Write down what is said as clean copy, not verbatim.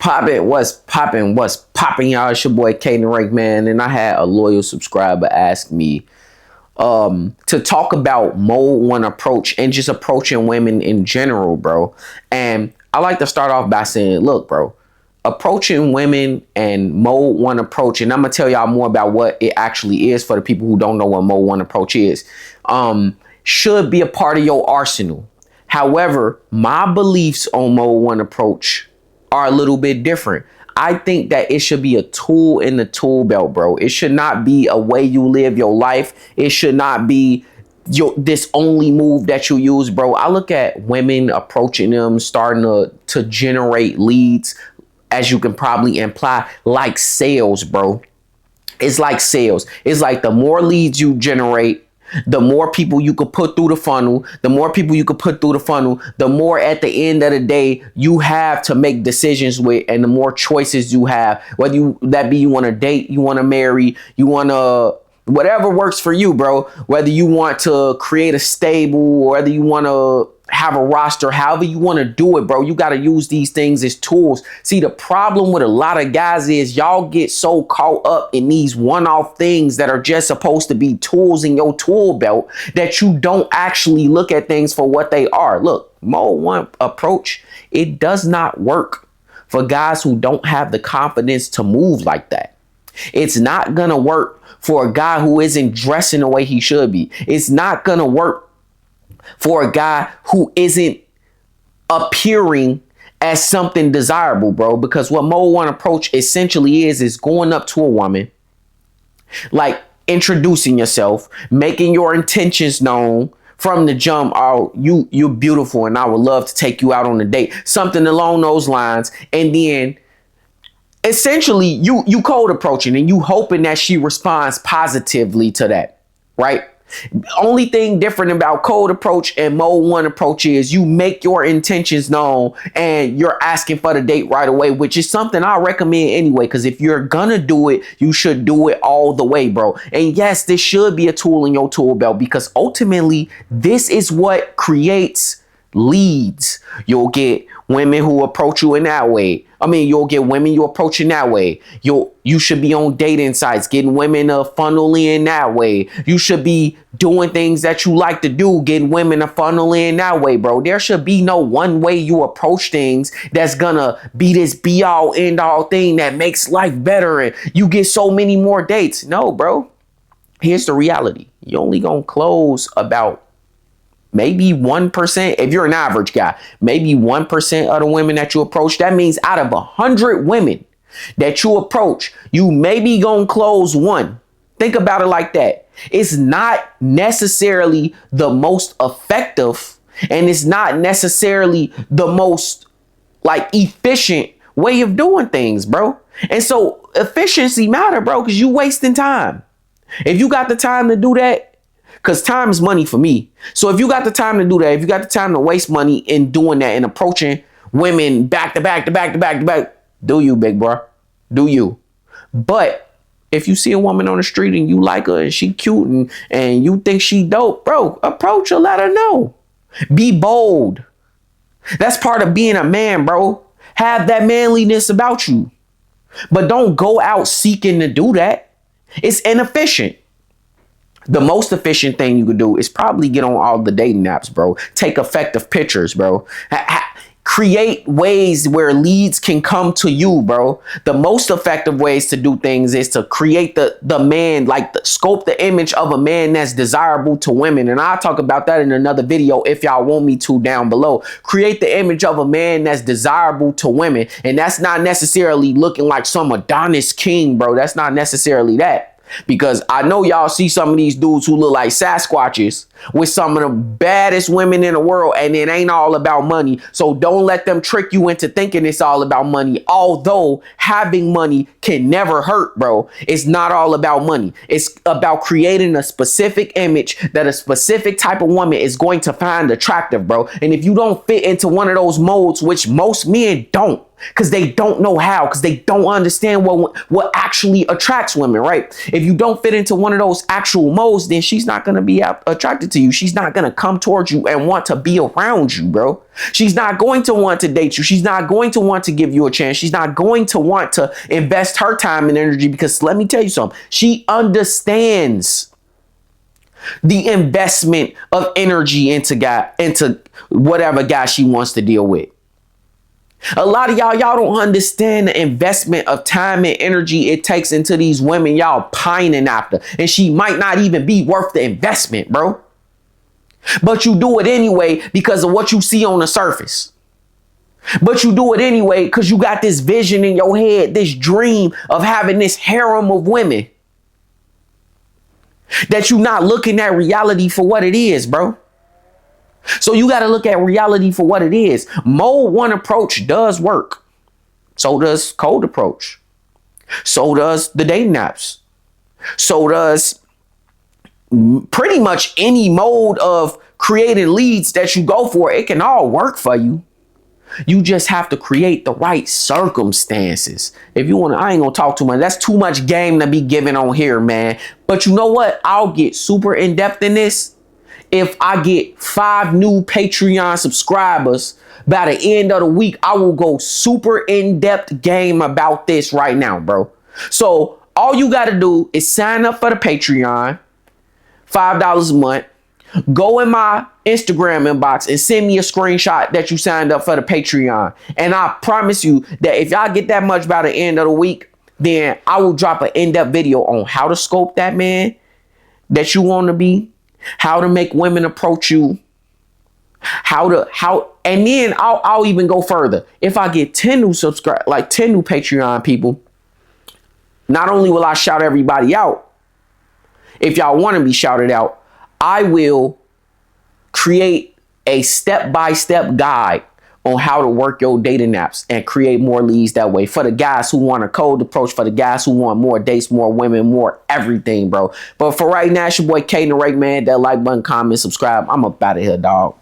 poppin'? What's poppin', y'all? It's your boy Caden Rake, man. And I had a loyal subscriber ask me to talk about mode one approach and just approaching women in general, bro. And I like to start off by saying, look, bro, approaching women and mode one approach, and I'm gonna tell y'all more about what it actually is for the people who don't know what mode one approach is, should be a part of your arsenal. However, my beliefs on mode one approach are a little bit different. I think that it should be a tool in the tool belt, bro. It should not be a way you live your life. It should not be this only move that you use, bro. I look at women approaching them, starting to generate leads, as you can probably imply, like sales, bro. It's like sales. It's like the more leads you generate, the more people you could put through the funnel, the more at the end of the day you have to make decisions with, and the more choices you have, whether you want to date, you want to marry, you want to, whatever works for you, bro. Whether you want to create a stable, or whether you want to have a roster, however you want to do it, bro, you got to use these things as tools. See, the problem with a lot of guys is y'all get so caught up in these one-off things that are just supposed to be tools in your tool belt that you don't actually look at things for what they are. Look, mode one approach, it does not work for guys who don't have the confidence to move like that. It's not gonna work for a guy who isn't dressing the way he should be. It's not gonna work for a guy who isn't appearing as something desirable, bro. Because what mode one approach essentially is going up to a woman, like introducing yourself, making your intentions known from the jump. Oh, you're beautiful and I would love to take you out on a date. Something along those lines. And then essentially you cold approaching and you hoping that she responds positively to that, right? Only thing different about cold approach and mode one approach is you make your intentions known and you're asking for the date right away, which is something I recommend anyway, because if you're gonna do it, you should do it all the way, bro. And yes, this should be a tool in your tool belt, because ultimately this is what creates leads. You'll get women who approach you in that way. I mean, you'll get women you approach in that way. You should be on dating sites, getting women to funnel in that way. You should be doing things that you like to do, getting women to funnel in that way, bro. There should be no one way you approach things that's gonna be this be all end all thing that makes life better and you get so many more dates. No, bro. Here's the reality. You're only gonna close about maybe 1%. If you're an average guy, maybe 1% of the women that you approach. That means out of 100 women that you approach, you maybe gonna close one. Think about it like that. It's not necessarily the most effective, and it's not necessarily the most like efficient way of doing things, bro. And so efficiency matter, bro, because you wasting time. If you got the time to do that, because time is money for me. So if you got the time to do that, if you got the time to waste money in doing that and approaching women back to back, do you, big bro? Do you? But if you see a woman on the street and you like her and she cute and you think she dope, bro, approach her, let her know. Be bold. That's part of being a man, bro. Have that manliness about you. But don't go out seeking to do that. It's inefficient. The most efficient thing you could do is probably get on all the dating apps, bro. Take effective pictures, bro. Create ways where leads can come to you, bro. The most effective ways to do things is to create the man, like scope the image of a man that's desirable to women. And I'll talk about that in another video if y'all want me to down below. Create the image of a man that's desirable to women. And that's not necessarily looking like some Adonis king, bro. That's not necessarily that. Because I know y'all see some of these dudes who look like Sasquatches with some of the baddest women in the world, and it ain't all about money. So don't let them trick you into thinking it's all about money. Although having money can never hurt, bro. It's not all about money. It's about creating a specific image that a specific type of woman is going to find attractive, bro. And if you don't fit into one of those molds, which most men don't, Because they don't know how, because they don't understand what actually attracts women, right? If you don't fit into one of those actual modes, then she's not going to be attracted to you. She's not going to come towards you and want to be around you, bro. She's not going to want to date you. She's not going to want to give you a chance. She's not going to want to invest her time and energy, because let me tell you something. She understands the investment of energy into whatever guy she wants to deal with. A lot of y'all don't understand the investment of time and energy it takes into these women y'all pining after. And she might not even be worth the investment, bro. But you do it anyway because of what you see on the surface. But you do it anyway because you got this vision in your head, this dream of having this harem of women. That you're not looking at reality for what it is, bro. So you got to look at reality for what it is. Mode 1 approach does work. So does cold approach. So does the dating apps. So does pretty much any mode of creating leads that you go for. It can all work for you. You just have to create the right circumstances. If you want to, I ain't gonna talk too much. That's too much game to be given on here, man. But you know what? I'll get super in depth in this if I get 5 new Patreon subscribers. By the end of the week, I will go super in-depth game about this right now, bro. So all you got to do is sign up for the Patreon, $5 a month. Go in my Instagram inbox and send me a screenshot that you signed up for the Patreon. And I promise you that if y'all get that much by the end of the week, then I will drop an in-depth video on how to scope that man that you want to be, how to make women approach you, and then I'll even go further. If I get 10 new 10 new Patreon people, not only will I shout everybody out, if y'all want to be shouted out, I will create a step-by-step guide on how to work your dating apps and create more leads that way. For the guys who want a cold approach, for the guys who want more dates, more women, more everything, bro. But for right now, it's your boy K the Rake, man. That like button, comment, subscribe. I'm up out of here, dog.